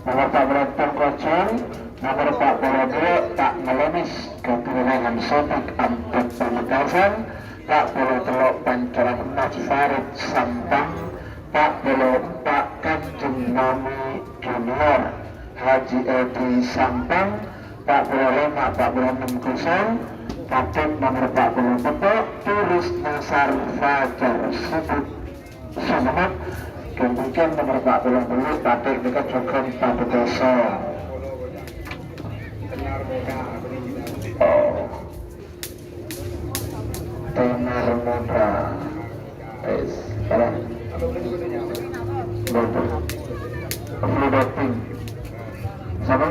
Nomor Pak Berantong Kocong, nomor Pak Borodro, Pak Melemis, Keturunan Sotik Ampet Pamekasan, Pak Bolotelo Pancoran Emas Farid Sampang, Pak Bolo Pak Kanjeng Nami Junior, Haji Edi Sampang, Pak Bolo 5, Pak Bolo 60, Paket nomor Pak Bolo Peto, Turis Nasar Fajar Subut Sumenep, kemudian nomor Pak Bolo Bulu, Paket dekat Jokom Pak Bedoso. Tenar Muda, sekarang Fludoting sama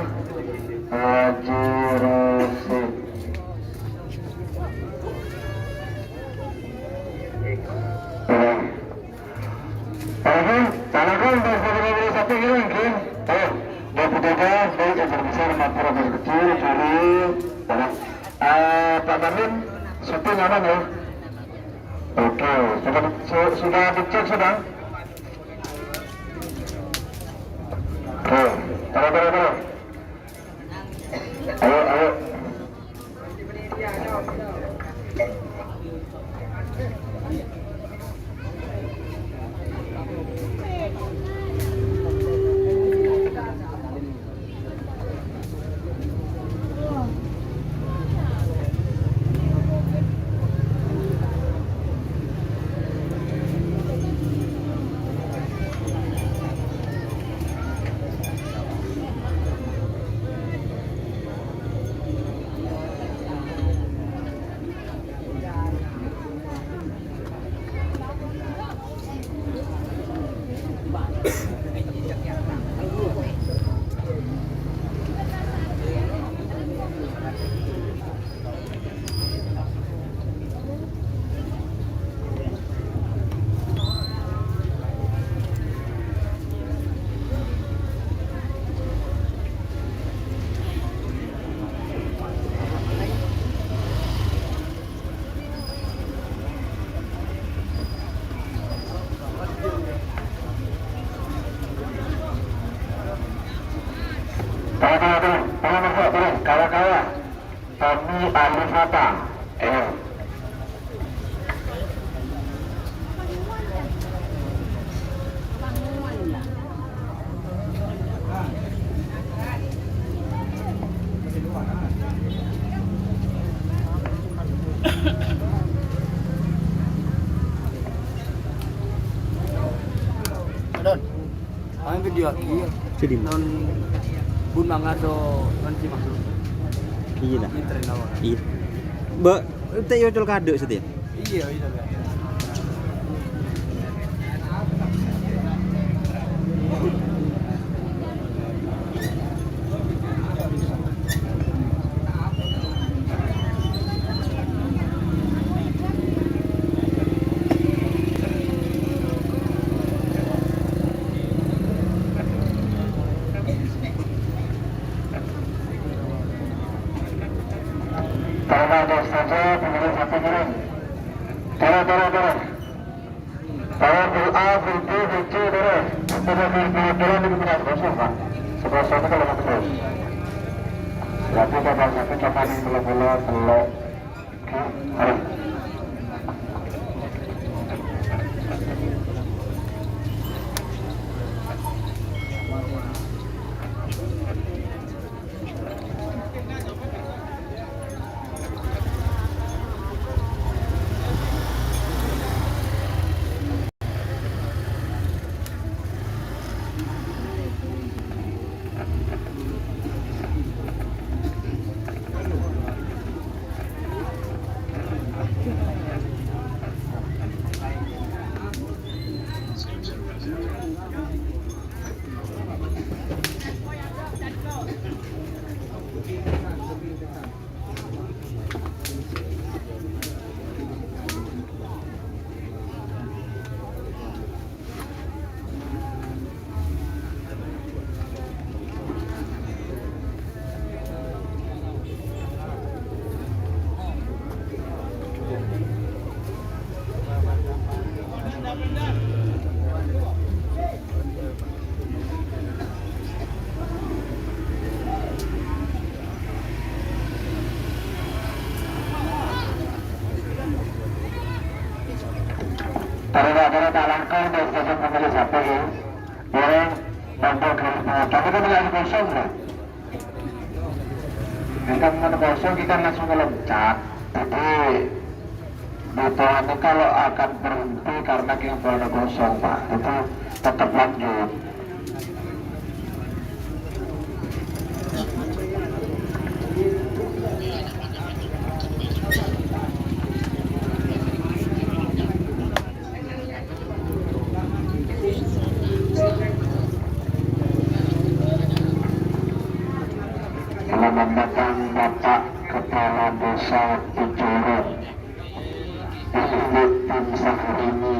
Haji Rosid. Tanahkan dari satu ini mungkin. Dari pedagang dari yang besar maupun yang kecil cari. Pak Bamin, syuting aman ya? Oke, sudah dicek sudah? Oke, taruh. Ayo. Tolong, kawa-kawa. Tommy Arifata. Don, ang video aquí. Jadi Non bun mangado non si maksud. iya dah. Ini tren awak. Iya. Mbak, tak yocol kado setia. Iya, kan. Ada saja kemudian satu kirim. Taruh. Taruh bil A, bil B, bil C, taruh. Taruh di benar kosong pak. Sebelah satu kalau satu terus. Berarti cabang satu cabang ini bola telok. Oke, taruh. Para tak langkah dan stasiun pemilih sampai ya. Orang tambah gerbang, tapi kan lagi kosong lah. Kita mana kosong kita langsung meloncat. Jadi motorannya kalau akan berhenti karena gerbangnya kosong Pak, itu tetap lanjut. Selamat datang Bapak Kepala Desa Picurut Ibu Tim Sahrini.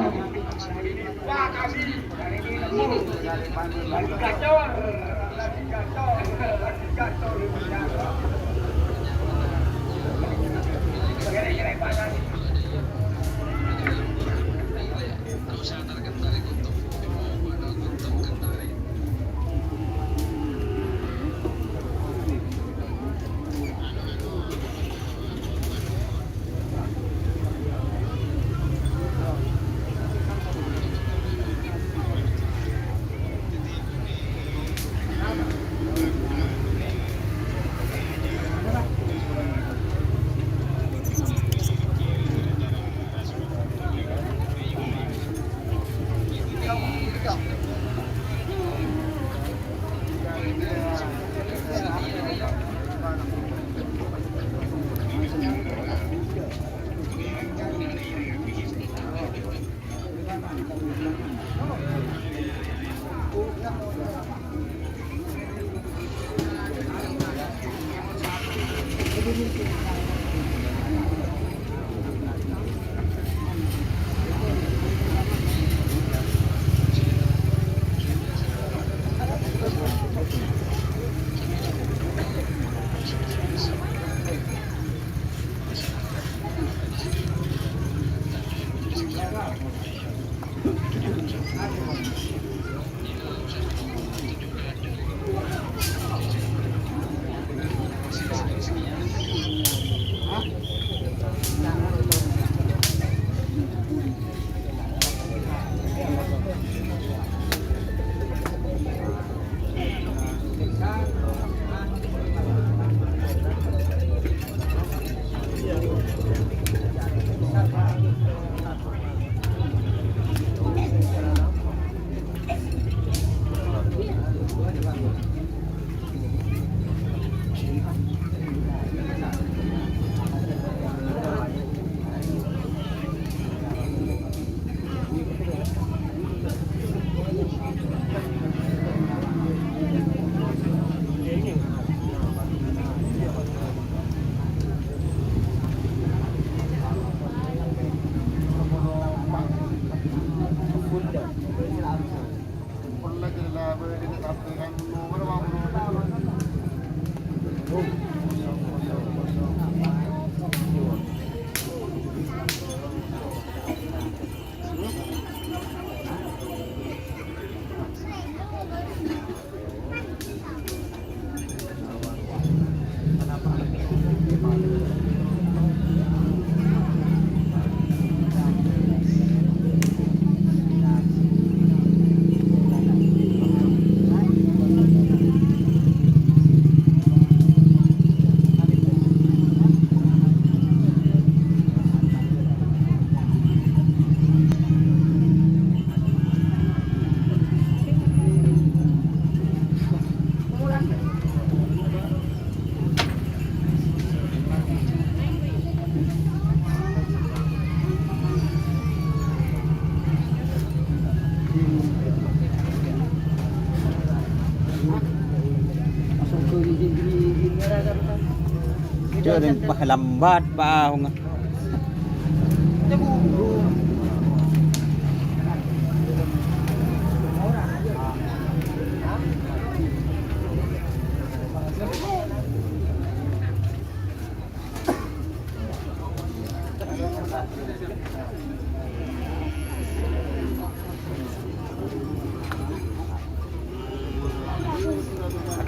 Jangan lambat Pak Ahong.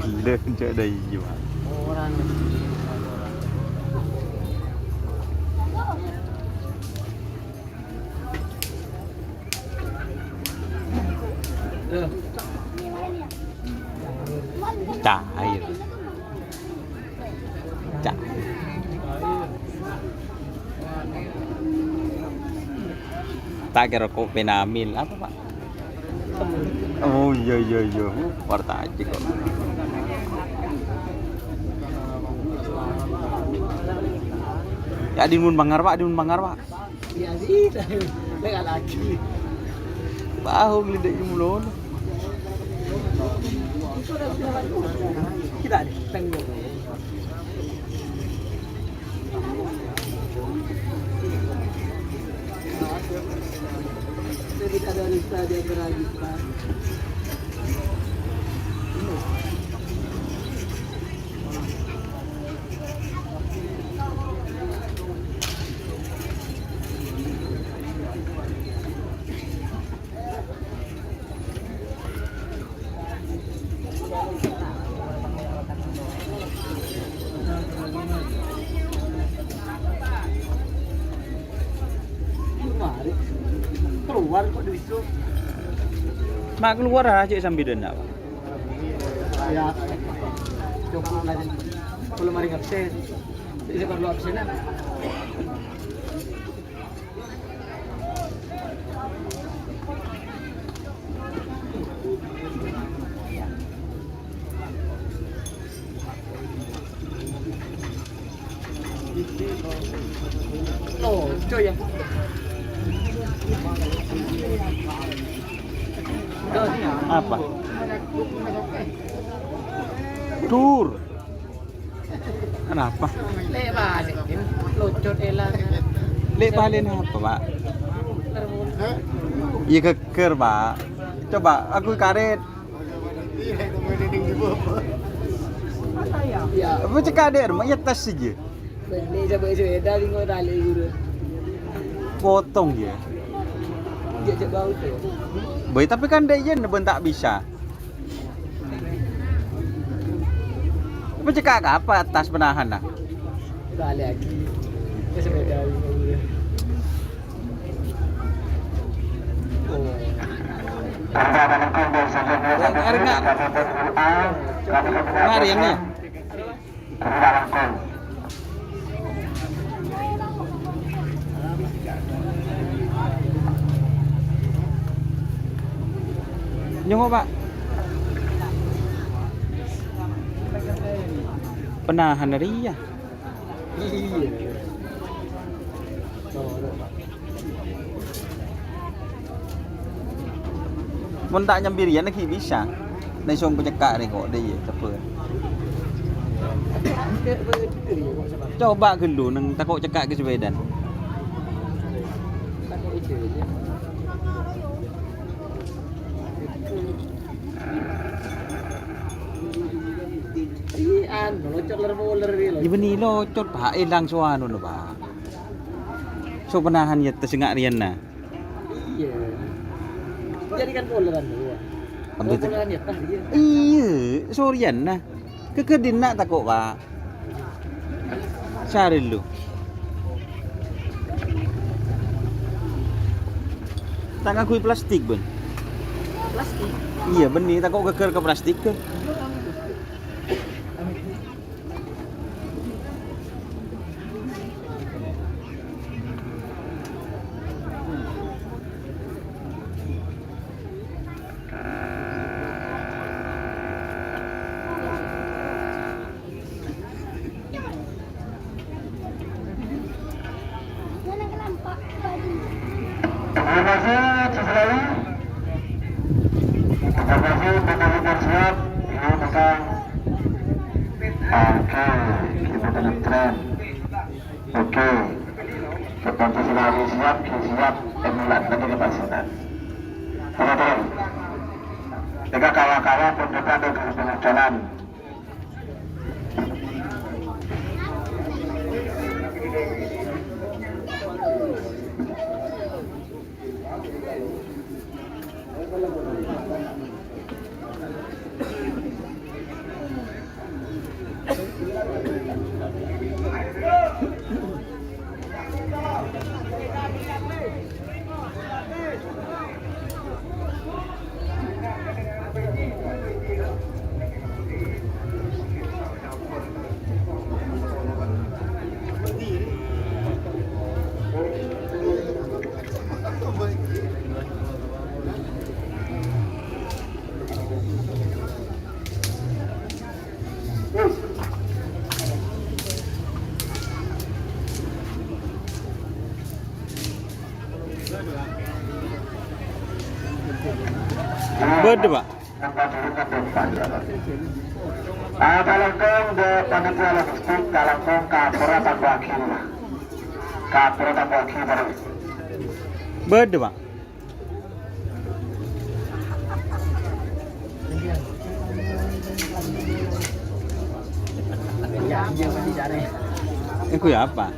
Gila kencak dah hijau. Orang Cair. Cair. Tak kira kok penamil apa Pak? Oh iya. Warta aja kok. Ya di mun bangar Pak. Iya sih, legal lagi. Bahu gede mulon. Kita ada tengok. Tidak ada lista dia beragam. Keluar kok duit itu. Mak keluar aja sambil denda Pak. Ya, cukup aja. Kalau mari absen, jadi perlu absenan. Oh, coy ya. Apa? Tur. Kenapa? Lek balik, lucot elang. Lek balen apa Pak? Iya keker Pak. Coba aku karet. Ya, Apa cek ada rumah ya tas saja. beli coba sepeda tinggal tali guru. Potong dia. Jajak bau tuh. Baik tapi kan dia yen tak bisa. Apa cek apa tas penahan lah. Tali lagi. Ke sepeda tinggal guru. Mari yang ni. Nyongok Pak. Penahan dari ya. Iya. Mun tak nyambirian lagi bisa.ในช่วงบรรยากาศนี่kok dia cepet. Coba dulu nang takok cekak ke sepedan. Di beni locot Pak ilang suanu no Pak. So penahan ya tesengak rian na. Iya. Jadi kan boleran dua. Ambil Boleran ya tah dia. Iya, sorian nah. Kekedin nak takok Pak. Cari dulu. Tak ngakui plastik ben. Plastik. Iya benih takok keker ke plastik ke. Terima kasih, Cislali. Terima kasih, benar-benar siap. Ini pasang. Oke, kita dengan tren. Oke, seperti Cislali siap, siap. Emulat nanti ke pasinan. Teman-teman, jika kawan-kawan pun kita ada ke jalan. Beda, Pak. Nambah dulu ke depan ya, Pak. Kalangkong de panitia logistik, kalangkong kapura tambah kiri. Kapura tambah kiri. Beda, Pak. Ya, dia masih cari. Iku ya apa?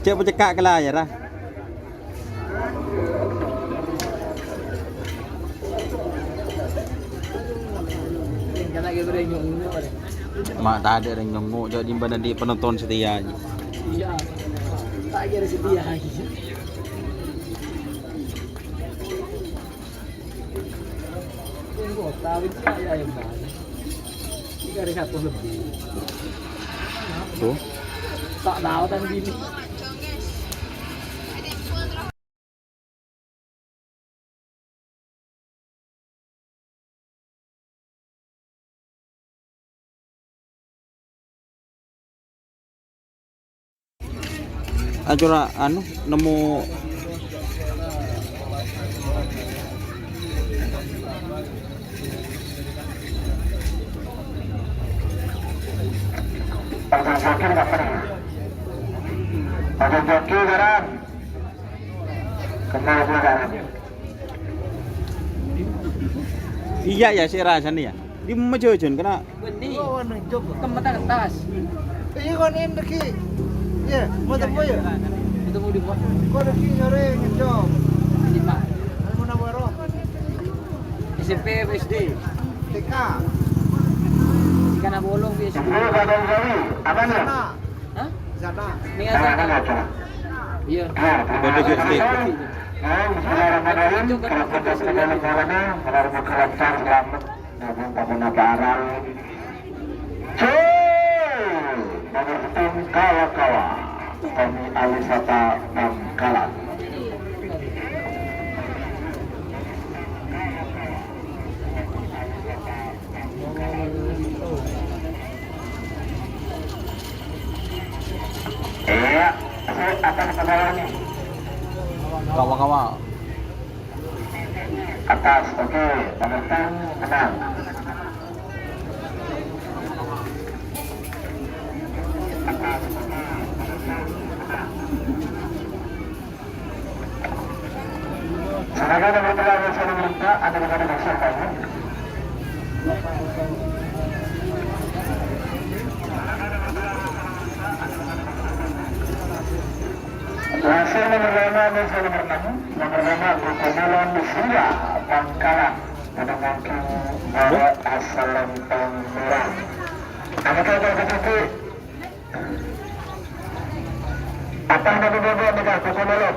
Cek pecekak ke layar lah. Karena kita berenyung. Mak tak ada yang nyongok jadi mana di penonton setia aja. Iya. Tak kira setia lagi. Tunggu, tapi saya yang mana? 3 lebih. Tuh. Tak tahu tan gini. Acura anu nemu Pasang joki nggak pernah. Pasang joki garam. Kembali ke garam. iya ya si rasanya ya. Di mejojon kena Benih. Kemet atas. Iya kan ini deki. Iya, mau temu ya? Ketemu di bawah. Kau deki nyore ngejob. Di Pak. Mau nabaro? SMP SD. TK. Ikan bolong biasa. Dulu gadang gawi, apa nih? Sana. Hah? Sana. Nih Nah, ada. nggak coba. Iya. Bodoh gede. Bismillahirrahmanirrahim. Kalau kita segala galanya, menerima kelancar selamat. Nabung tabung barang. Nomor tim kawa-kawa. Tommy Alisata Bangkalan. Iya, atas ke bawah nih. kawa-kawa. Atas, oke. Pemerintah, tenang. Sebagai nomor telah saya meminta, Anda bisa dimaksudkan. Hasil nomor 5 dan nomor 6. Nomor 5 Bukomelon Sia Bangkalan. Pada mungkin bawa asal lempeng merah. Anda tahu kalau apa yang Nabi bawa dengan Bukomelon?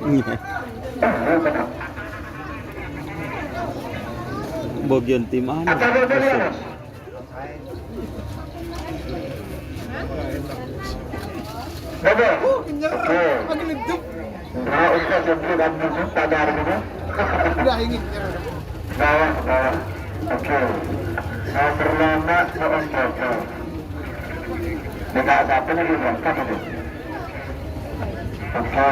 Iya. Benar. Bagian tim anu. Apa yang bawa? Bebe. Oke. Nah, Ustaz Jebri dan Buku pada hari ini. Udah ini. Bawah. Oke. Saya berlama soal Joko. Tidak satu lagi berangkat itu. Oke.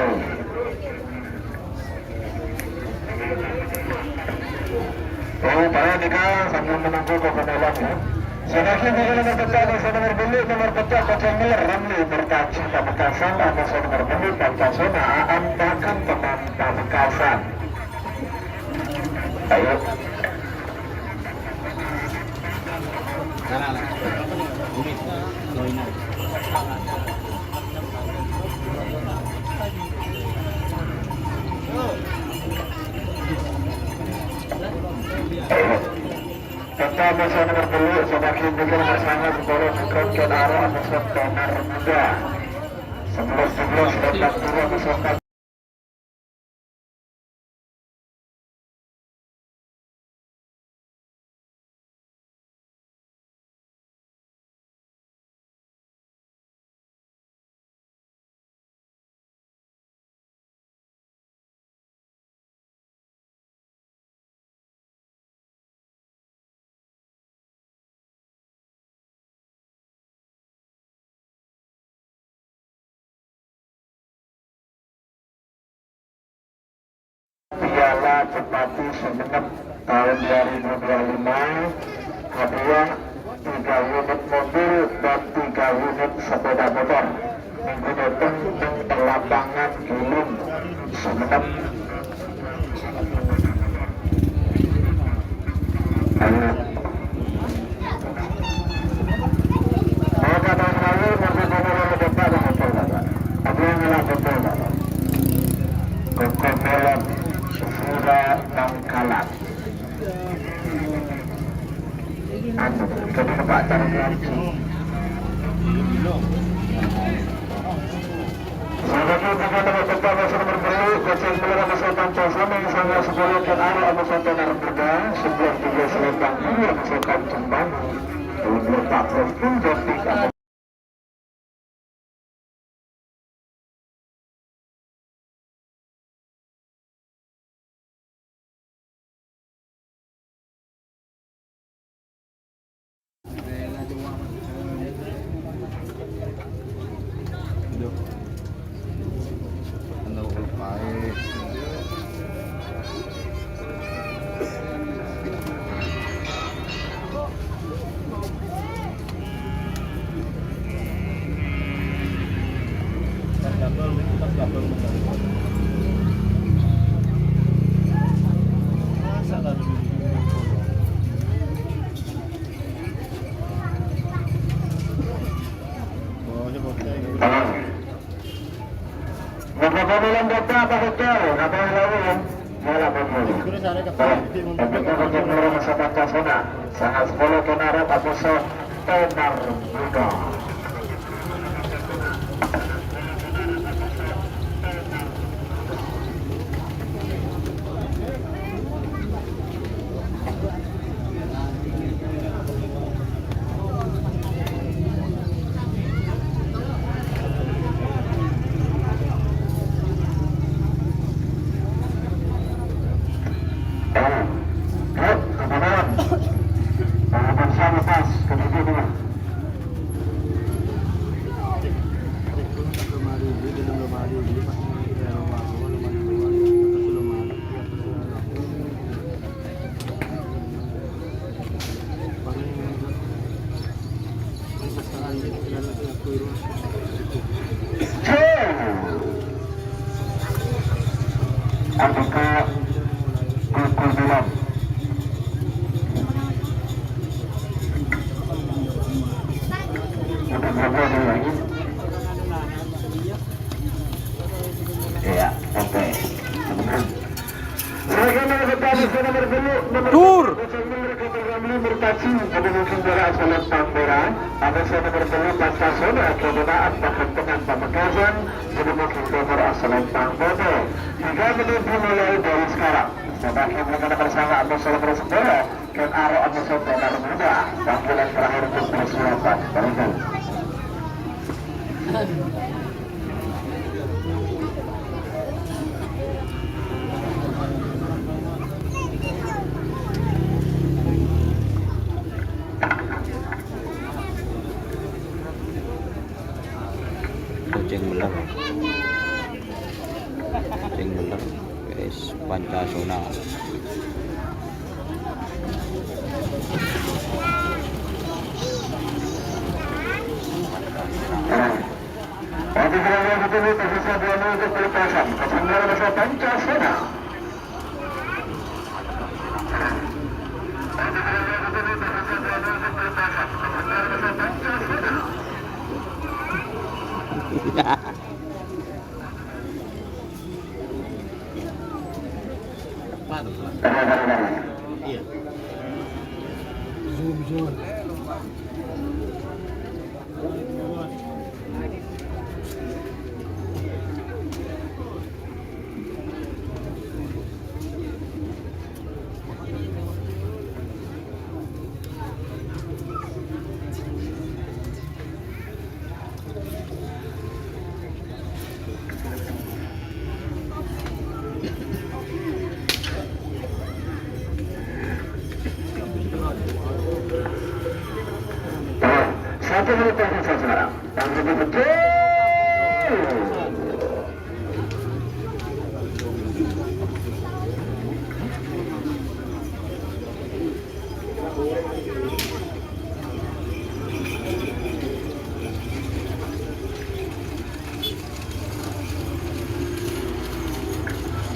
Para nikah sambil menunggu kekenalan ya. Sedangkan di nomor pecah di nomor beli nomor pecah Koceng Miller Ramli berkaci Pamekasan atau nomor beli Pancasona Ampakan teman Pamekasan. Ayo. Pecah masa nomor beli semakin bikin bersama sekolah Sukron Kenaro atau Tenar Muda 11-11 dan 2 Kala Cepati Sumenep tahun 2025 hadiah 3 unit mobil dan 3 unit sepeda motor minggu datang di lapangan Gilum Sumenep. Kokomelon Sura Bangkalan anu jadi Pak Tarik lagi sahabatku bagaimana berdebat sudah berbeli kocek melera masyarakat Cosama yang sangat sekolah dan arah amat soto narkoba sebuah tiga selembang ini masyarakat Jombang untuk Pak Prof pun jadi Pemilihan data apa hotel? Apa yang lain? Malah pemilih. Tapi kalau kita masa Pancasila, sangat sekolah kenara tak bisa tenar muda. Apakah Kokomelon udah berapa lagi? Iya, oke. Tur. Ada mungkin juga asalan Tambora, ada saya berbeli Pancasila, kegunaan dengan Pamekasan, ada mungkin nomor asalan Tambora. 3 menit dimulai dari sekarang. Sebagai mereka bersama Amusal Persebaya, dan Aro Amusal Tenar Muda, panggilan terakhir untuk persiapan. Berikut. Kucing beler guys, Pancasila. Bagi yang betul tersisa 2 menit pelepasan, kesenggara masa Pancasila. Iya. Zoom.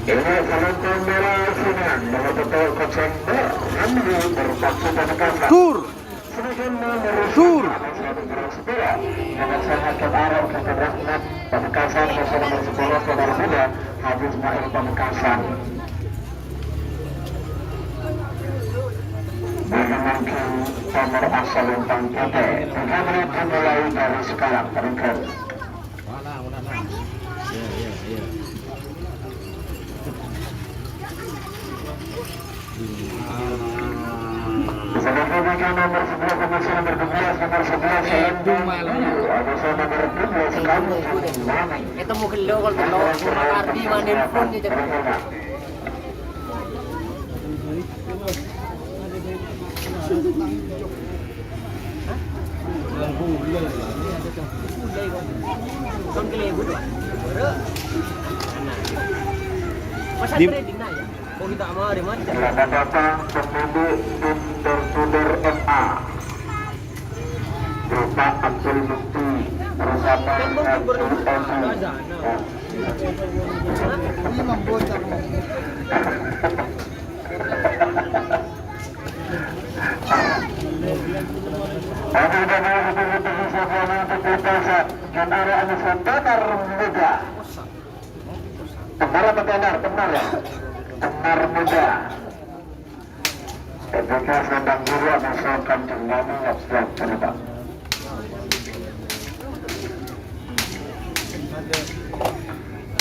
Ini selempang merah Sinan betul-betul koceng Hamdi berpacu penekasan. Sur. Sedangkan nomor Sur. dengan sangat kebaran kata Rahmat Pamekasan bersama nomor 10 Saudara Muda Haji Ismail Pamekasan. Mungkin nomor asal lempang putih 3 menit dimulai dari sekarang berikut. Selanjutnya nomor 11 komisi nomor 12 nomor 11 ada nomor 12 kamu Ito mo gelo kalau makardi manin phone niya dyan. Kung kilebo doon. Masa trading na yan. Kung kita maaari man. Selamat datang pemilik tim tertudur MA Bapak Abdul Mukti bersama Ini membuat ako. Ada dengan betul-betul sebuah untuk berkuasa Kenara Anusan Tenar Muda Tenar apa Tenar? Tenar ya? Tenar Muda ketika sedang guru masyarakat dengan siap cerita.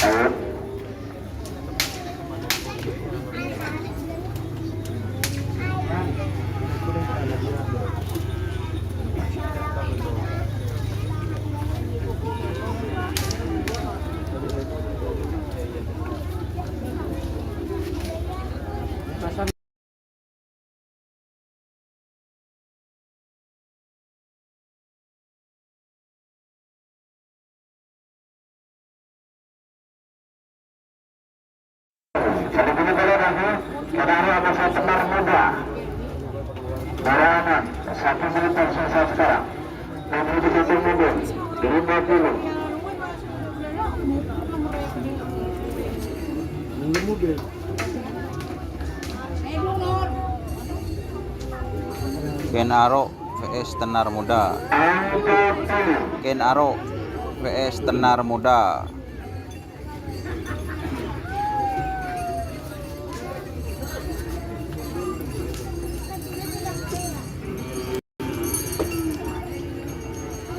Ayo. Jadi ini boleh lagi Kenara Anusan Tenar Muda Barangan 1 menit selesai sekarang. Menuju satu mobil 50. Ken Aro vs Tenar Muda. Ken Aro vs Tenar Muda.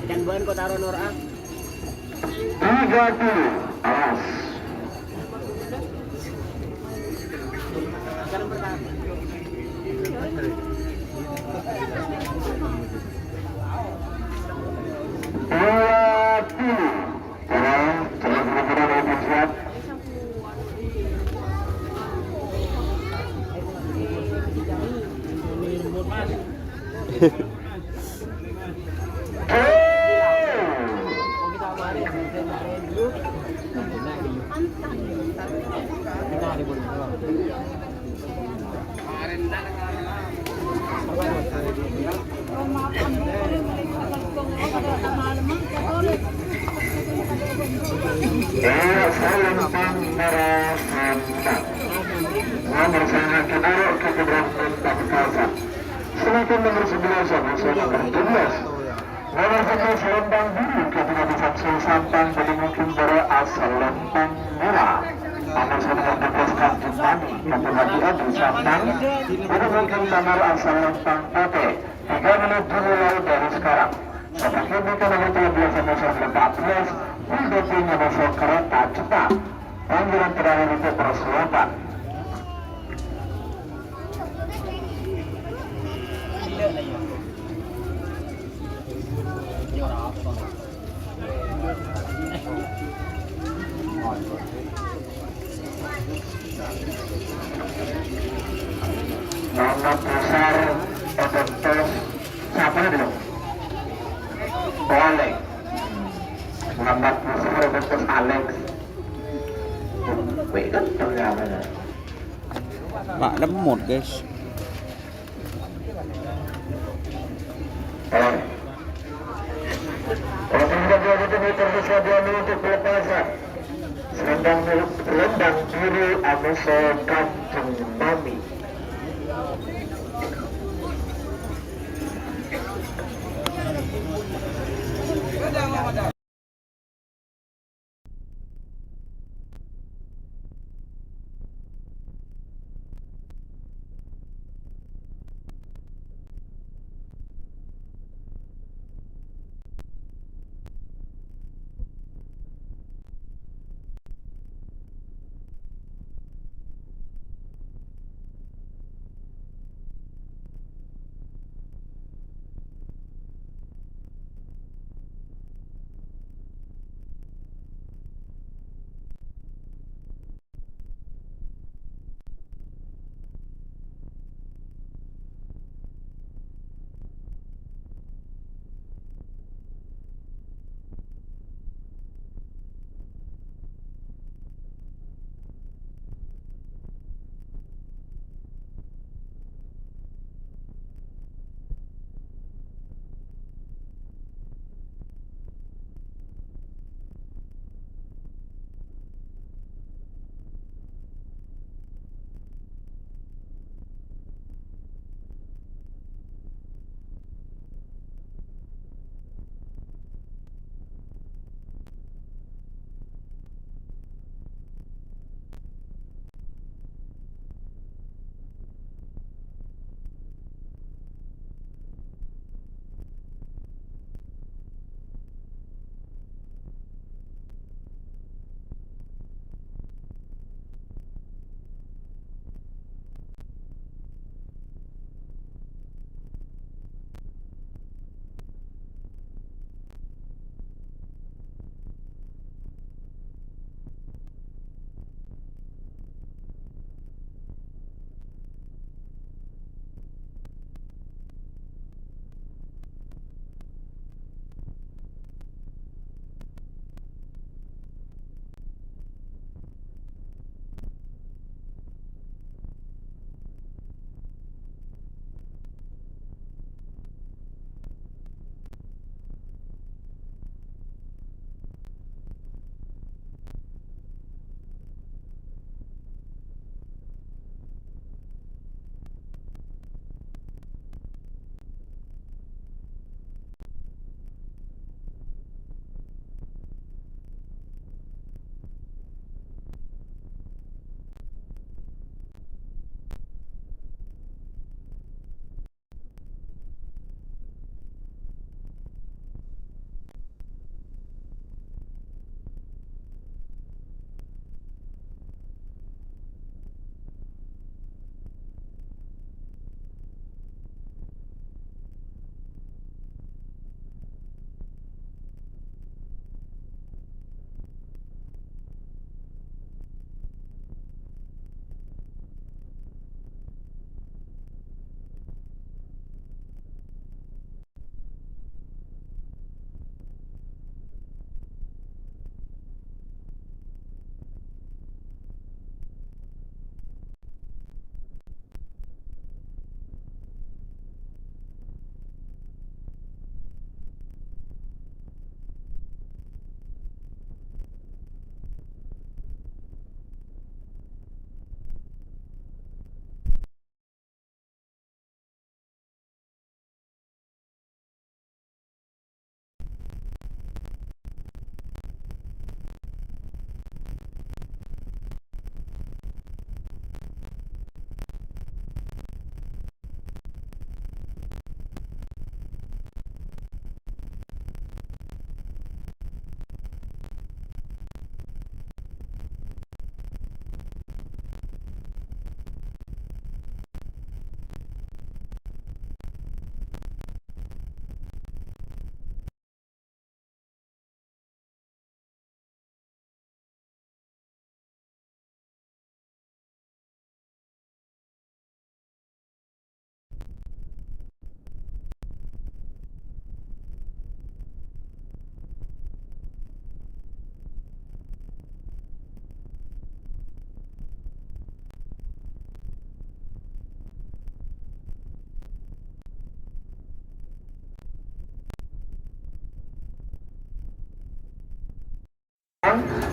Dan buan ko taro Nora. 30. Awas. Sekarang pertama. Kung kita maaari, Silakan nomor 11 sama nomor 12. Nomor 11 Lembang Biru ketika disaksi Sampang jadi mungkin dari asal Lembang Merah. Nomor 12 Kampung Tani Kampung Haji Adi Sampang jadi mungkin nomor asal Lembang Putih. 3 menit dimulai dari sekarang. Seperti ini nomor 13 sama nomor 14 mendukungnya masuk kereta cepat. Panggilan terakhir itu persiapan. Nomor besar Odentos siapa dulu? Alex. Nomor besar Odentos Alex. Wih kan ternyata. Pak lemot guys. Kalau tidak 2 meter bersedia untuk pelepasan. Selendang biru Amese Kanjeng Nami.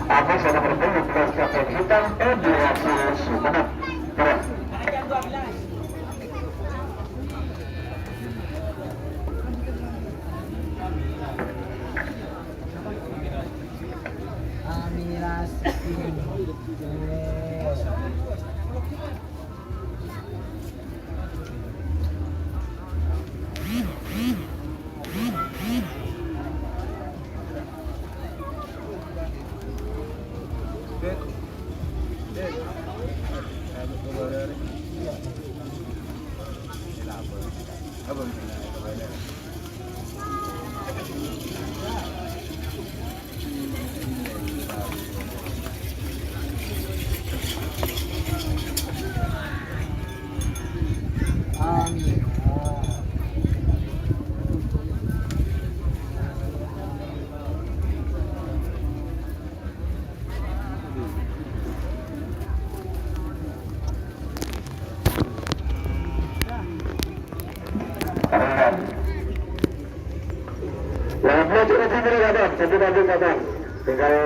Atas ada bertemu belas kapten hitam Edi Rasul Sumenep. Berat. Yang belajar di sini ada, tinggal